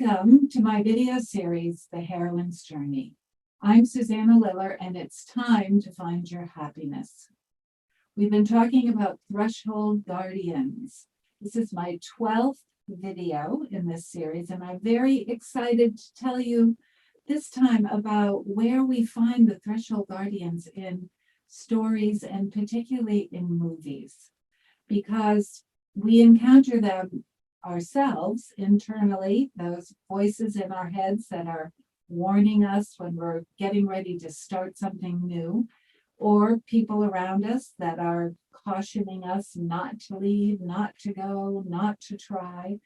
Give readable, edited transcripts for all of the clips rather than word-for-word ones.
Welcome to my video series, The Heroine's Journey. I'm Susanna Liller, and it's time to find your happiness. We've been talking about threshold guardians. This is my 12th video in this series, and I'm very excited to tell you this time about where we find the threshold guardians in stories and particularly in movies, because we encounter them ourselves internally, those voices in our heads that are warning us when we're getting ready to start something new, or people around us that are cautioning us not to leave, not to go, not to try.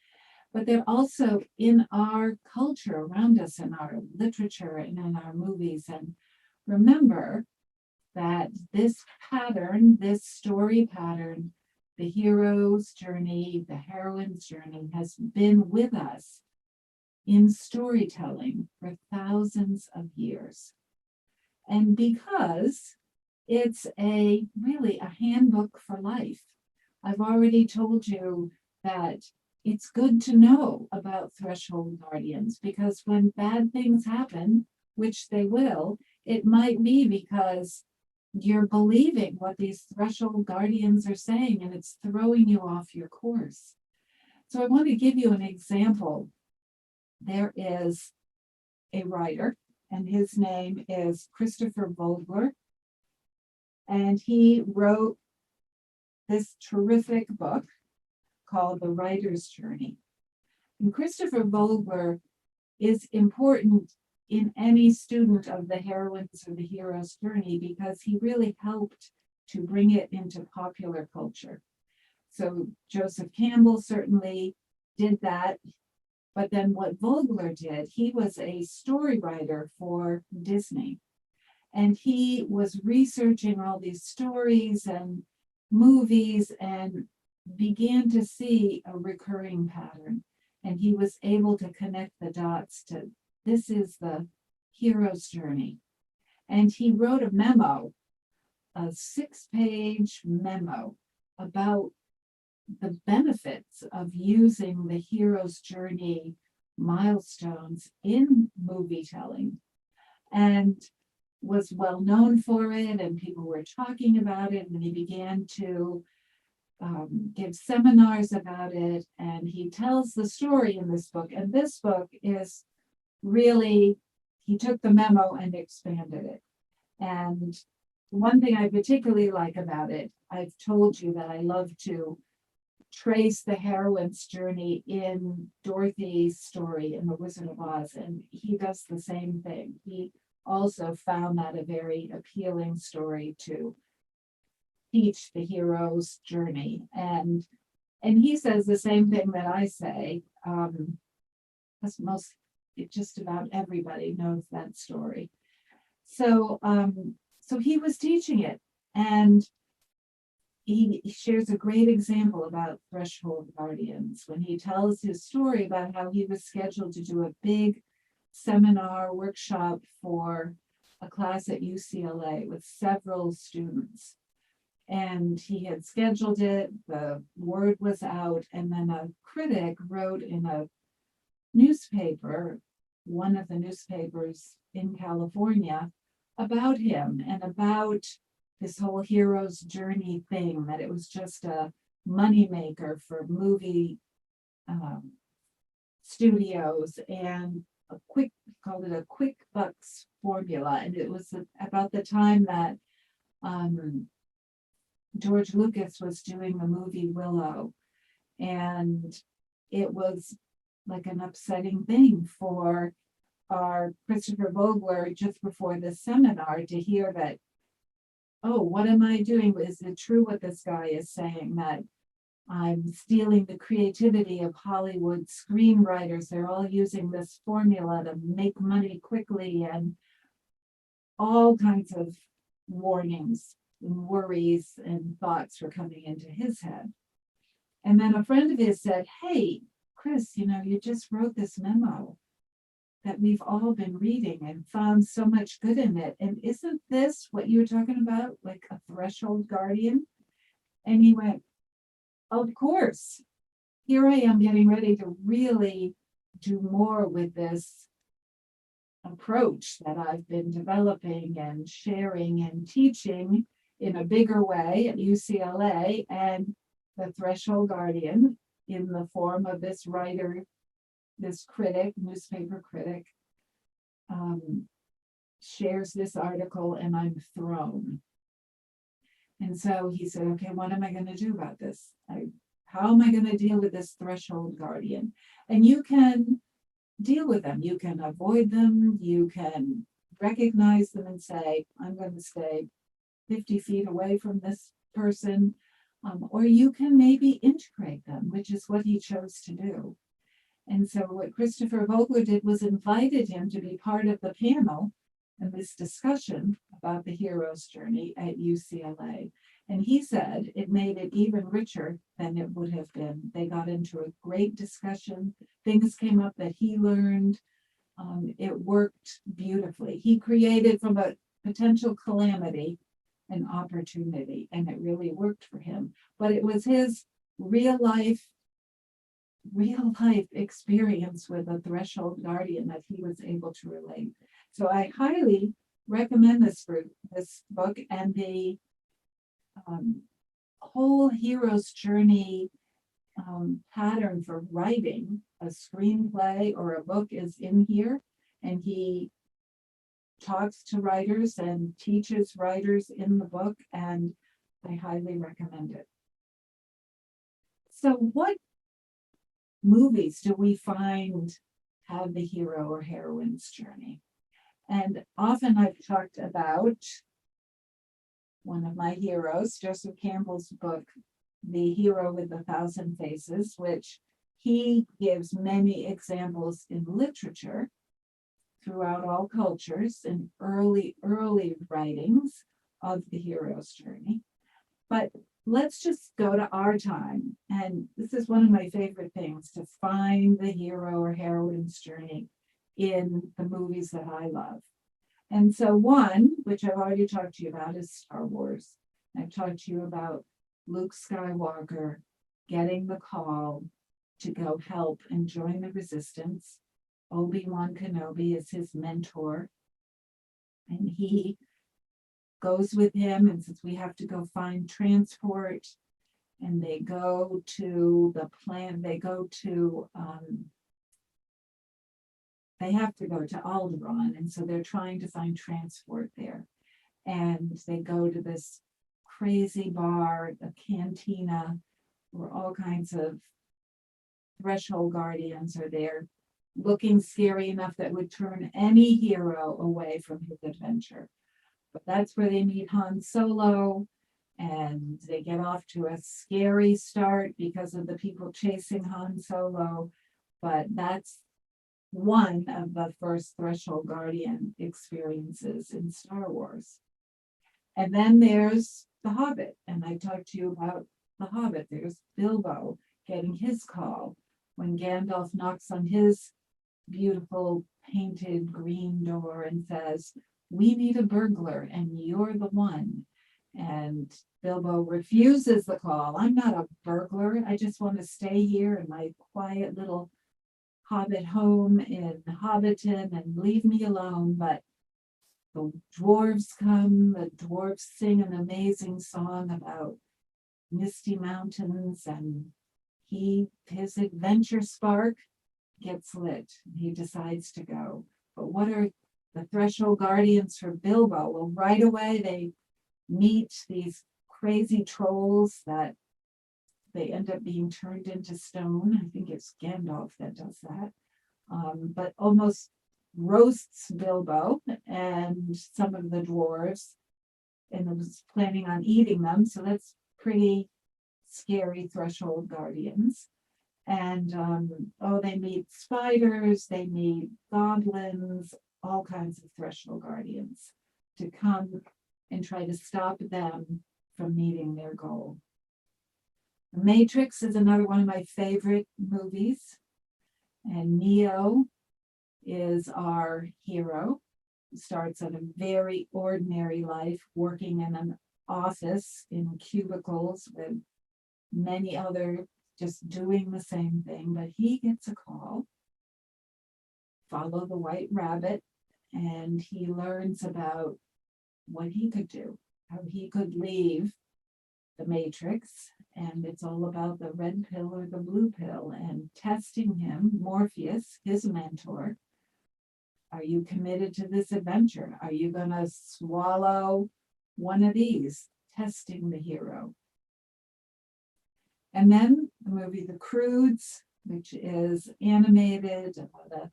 But they're also in our culture around us, in our literature and in our movies. And remember that this pattern, this story pattern, the hero's journey, the heroine's journey, has been with us in storytelling for thousands of years. And because it's really a handbook for life, I've already told you that it's good to know about threshold guardians, because when bad things happen, which they will, it might be because you're believing what these threshold guardians are saying, and it's throwing you off your course. So I want to give you an example. There is a writer, and his name is Christopher Vogler, and he wrote this terrific book called The Writer's Journey. And Christopher Vogler is important in any student of the heroine's or the hero's journey, because he really helped to bring it into popular culture. So Joseph Campbell certainly did that. But then what Vogler did, he was a story writer for Disney. And he was researching all these stories and movies and began to see a recurring pattern. And he was able to connect the dots to this is the hero's journey. And he wrote a memo, a 6-page memo about the benefits of using the hero's journey milestones in movie telling, and was well known for it, and people were talking about it, and he began to give seminars about it, and he tells the story in this book. And this book is really, he took the memo and expanded it. And one thing I particularly like about it, I've told you that I love to trace the heroine's journey in Dorothy's story in The Wizard of Oz, and he does the same thing. He also found that a very appealing story to teach the hero's journey. And he says the same thing that I say, because just about everybody knows that story. So he was teaching it, and he shares a great example about threshold guardians when he tells his story about how he was scheduled to do a big seminar workshop for a class at UCLA with several students. And he had scheduled it, the word was out, and then a critic wrote in a newspaper, one of the newspapers in California, about him and about this whole hero's journey thing, that it was just a moneymaker for movie studios, and called it a quick bucks formula. And it was about the time that George Lucas was doing the movie Willow, and it was like an upsetting thing for our Christopher Vogler just before the seminar to hear that, oh, what am I doing? Is it true what this guy is saying, that I'm stealing the creativity of Hollywood screenwriters? They're all using this formula to make money quickly, and all kinds of warnings and worries and thoughts were coming into his head. And then a friend of his said, hey, Chris, you just wrote this memo that we've all been reading and found so much good in it. And isn't this what you were talking about, like a threshold guardian? And he went, of course. Here I am getting ready to really do more with this approach that I've been developing and sharing and teaching in a bigger way at UCLA. And the Threshold Guardian, in the form of this writer, this critic, newspaper critic, shares this article, and I'm thrown. And so he said, okay, what am I going to do about this? How am I going to deal with this Threshold Guardian? And you can deal with them. You can avoid them. You can recognize them and say, I'm going to stay 50 feet away from this person. Or you can maybe integrate them, which is what he chose to do. And so what Christopher Vogler did was invited him to be part of the panel in this discussion about the hero's journey at UCLA. And he said it made it even richer than it would have been. They got into a great discussion. Things came up that he learned. It worked beautifully. He created from a potential calamity an opportunity, and it really worked for him. But it was his real life experience with a Threshold Guardian that he was able to relate. So I highly recommend this book, and the whole hero's journey pattern for writing a screenplay or a book is in here, and he talks to writers and teaches writers in the book, and I highly recommend it. So what movies do we find have the hero or heroine's journey? And often I've talked about one of my heroes, Joseph Campbell's book, The Hero with a Thousand Faces, which he gives many examples in literature throughout all cultures and early writings of the hero's journey. But let's just go to our time. And this is one of my favorite things, to find the hero or heroine's journey in the movies that I love. And so one, which I've already talked to you about, is Star Wars. I've talked to you about Luke Skywalker getting the call to go help and join the resistance. Obi-Wan Kenobi is his mentor, and he goes with him and says, we have to go find transport. And they go to the plant, they have to go to Alderaan, and so they're trying to find transport there. And they go to this crazy bar, the cantina, where all kinds of Threshold Guardians are there, looking scary enough that would turn any hero away from his adventure. But that's where they meet Han Solo, and they get off to a scary start because of the people chasing Han Solo. But that's one of the first Threshold Guardian experiences in Star Wars. And then there's The Hobbit, and I talked to you about The Hobbit. There's Bilbo getting his call when Gandalf knocks on his beautiful painted green door and says, we need a burglar and you're the one. And Bilbo refuses the call. I'm not a burglar. I just want to stay here in my quiet little Hobbit home in Hobbiton and leave me alone. But the dwarves come, the dwarves sing an amazing song about misty mountains, and his adventure spark gets lit. He decides to go. But what are the Threshold Guardians for Bilbo? Well, right away they meet these crazy trolls that they end up being turned into stone. I think it's Gandalf that does that. But almost roasts Bilbo and some of the dwarves, and was planning on eating them. So that's pretty scary Threshold Guardians. And they meet spiders, they meet goblins, all kinds of Threshold Guardians to come and try to stop them from meeting their goal. The Matrix is another one of my favorite movies, and Neo is our hero. He starts at a very ordinary life, working in an office in cubicles with many other just doing the same thing, but he gets a call follow the white rabbit, and he learns about what he could do, how he could leave the matrix. And it's all about the red pill or the blue pill, and testing him, Morpheus, his mentor. Are you committed to this adventure? Are you going to swallow one of these? Testing the hero. And then the movie The Croods, which is animated about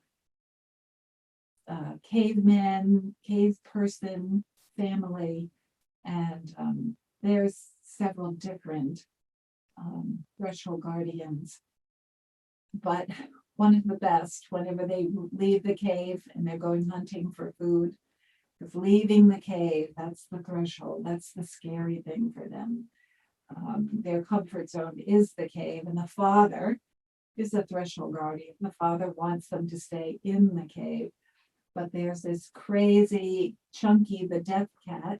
a caveman, cave person family. And there's several different threshold guardians. But one of the best, whenever they leave the cave and they're going hunting for food, because leaving the cave, that's the threshold, that's the scary thing for them. Their comfort zone is the cave, and the father is the threshold guardian. The father wants them to stay in the cave, but there's this crazy Chunky, the death cat,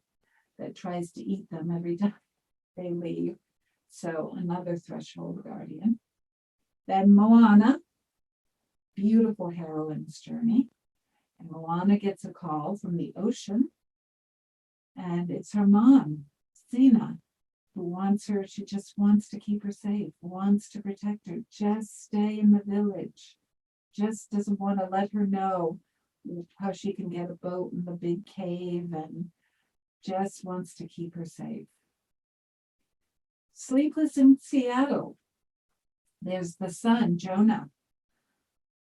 that tries to eat them every time they leave. So another threshold guardian. Then Moana, beautiful heroine's journey. And Moana gets a call from the ocean, and it's her mom, Sina, who wants her, she just wants to keep her safe, wants to protect her, just stay in the village, just doesn't want to let her know how she can get a boat in the big cave, and just wants to keep her safe. Sleepless in Seattle, there's the son, Jonah,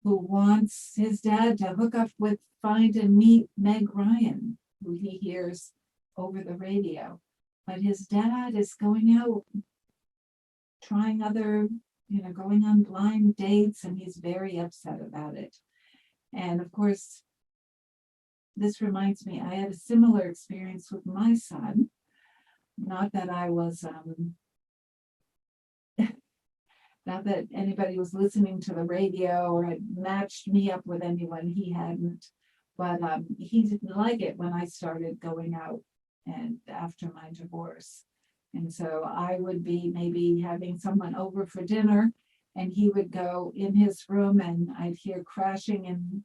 who wants his dad to hook up with, find and meet Meg Ryan, who he hears over the radio. But his dad is going out, trying other, going on blind dates, and he's very upset about it. And of course, this reminds me, I had a similar experience with my son. Not that I was, not that anybody was listening to the radio or had matched me up with anyone, he hadn't. But he didn't like it when I started going out and after my divorce. And so I would be maybe having someone over for dinner, and he would go in his room, and I'd hear crashing and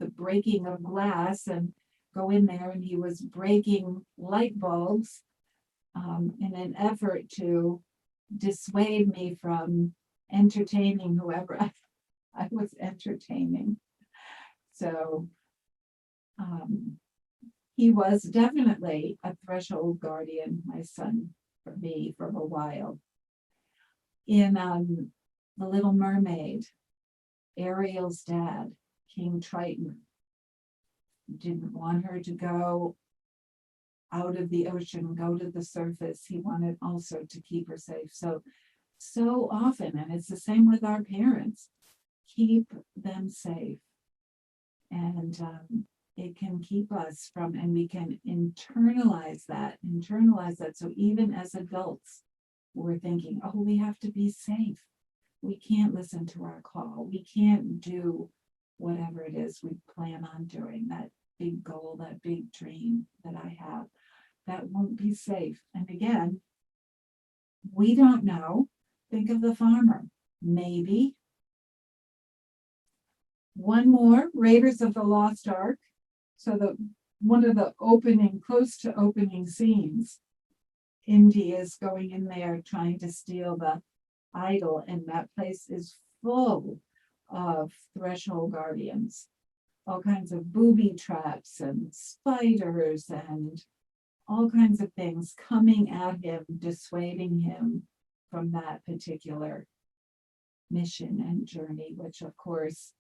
the breaking of glass, and go in there, and he was breaking light bulbs in an effort to dissuade me from entertaining whoever I was entertaining. So he was definitely a threshold guardian, my son, for me for a while. In The Little Mermaid, Ariel's dad, King Triton, didn't want her to go out of the ocean, go to the surface. He wanted also to keep her safe. So often, and it's the same with our parents, keep them safe. And it can keep us from, and we can internalize that. So even as adults, we're thinking, oh, we have to be safe. We can't listen to our call. We can't do whatever it is we plan on doing, that big goal, that big dream that I have. That won't be safe. And again, we don't know. Think of the farmer. Maybe. One more, Raiders of the Lost Ark. So one of the close to opening scenes, Indy is going in there trying to steal the idol, and that place is full of threshold guardians, all kinds of booby traps and spiders and all kinds of things coming at him, dissuading him from that particular mission and journey, which of course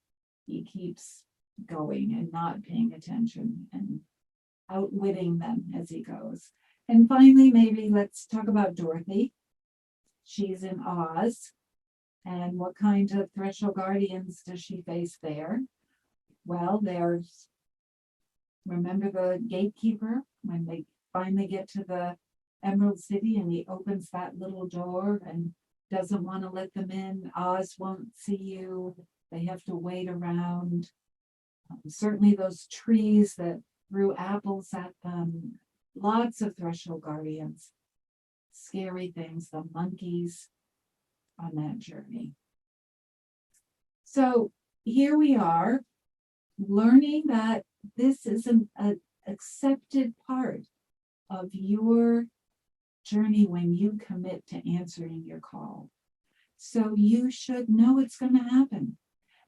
he keeps going and not paying attention and outwitting them as he goes. And finally, maybe let's talk about Dorothy. She's in Oz. And what kind of threshold guardians does she face there? Well, remember the gatekeeper when they finally get to the Emerald City, and he opens that little door and doesn't want to let them in. Oz won't see you. They have to wait around. Certainly those trees that threw apples at them. Lots of threshold guardians. Scary things, the monkeys on that journey. So here we are, learning that this is an accepted part of your journey when you commit to answering your call. So you should know it's going to happen.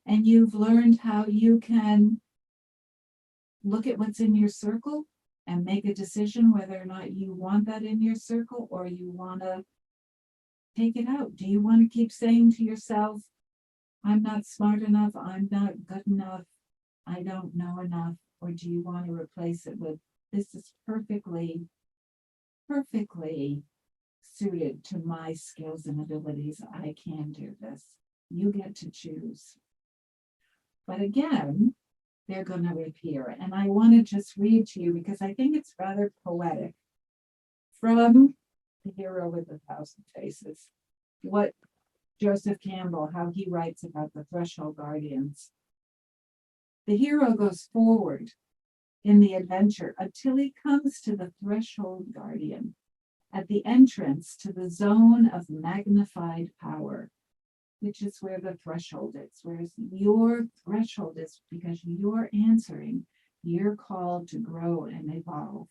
And you've learned how you can look at what's in your circle and make a decision whether or not you want that in your circle or you want to take it out. Do you want to keep saying to yourself, I'm not smart enough, I'm not good enough, I don't know enough? Or do you want to replace it with, this is perfectly suited to my skills and abilities. I can do this. You get to choose. But again, they're going to appear. And I want to just read to you because I think it's rather poetic from The Hero with a Thousand Faces. What Joseph Campbell, how he writes about the threshold guardians. The hero goes forward in the adventure until he comes to the threshold guardian at the entrance to the zone of magnified power, which is where the threshold is, whereas your threshold is because you're answering your call to grow and evolve.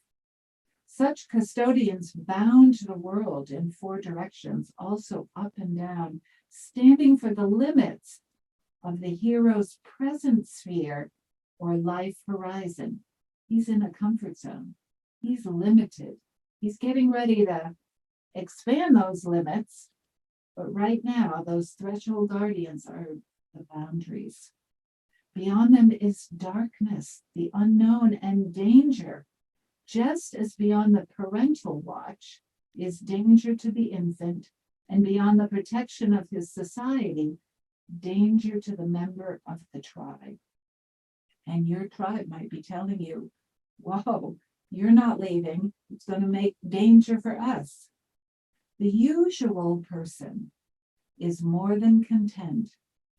Such custodians bound the world in four directions, also up and down, standing for the limits of the hero's present sphere or life horizon. He's in a comfort zone. He's limited. He's getting ready to expand those limits. But right now, those threshold guardians are the boundaries. Beyond them is darkness, the unknown, and danger. Just as beyond the parental watch is danger to the infant, and beyond the protection of his society, danger to the member of the tribe. And your tribe might be telling you, whoa, you're not leaving. It's going to make danger for us. The usual person is more than content.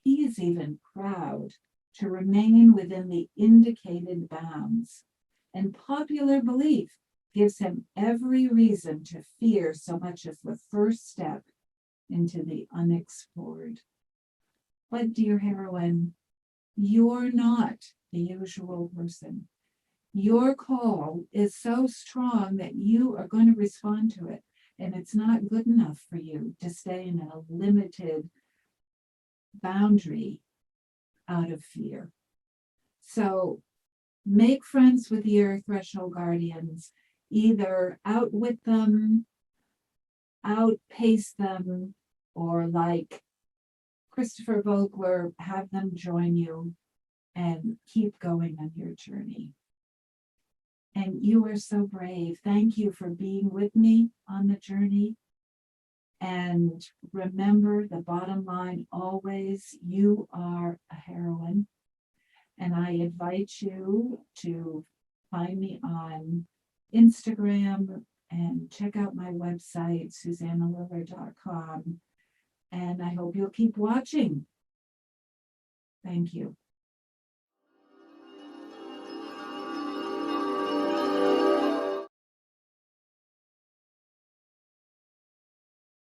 He is even proud to remain within the indicated bounds. And popular belief gives him every reason to fear so much as the first step into the unexplored. But dear heroine, you're not the usual person. Your call is so strong that you are going to respond to it. And it's not good enough for you to stay in a limited boundary out of fear. So make friends with your threshold guardians, either outwit them, outpace them, or like Christopher Vogler, have them join you and keep going on your journey. And you are so brave. Thank you for being with me on the journey. And remember, the bottom line always, you are a heroine. And I invite you to find me on Instagram and check out my website, susannaliller.com. And I hope you'll keep watching. Thank you.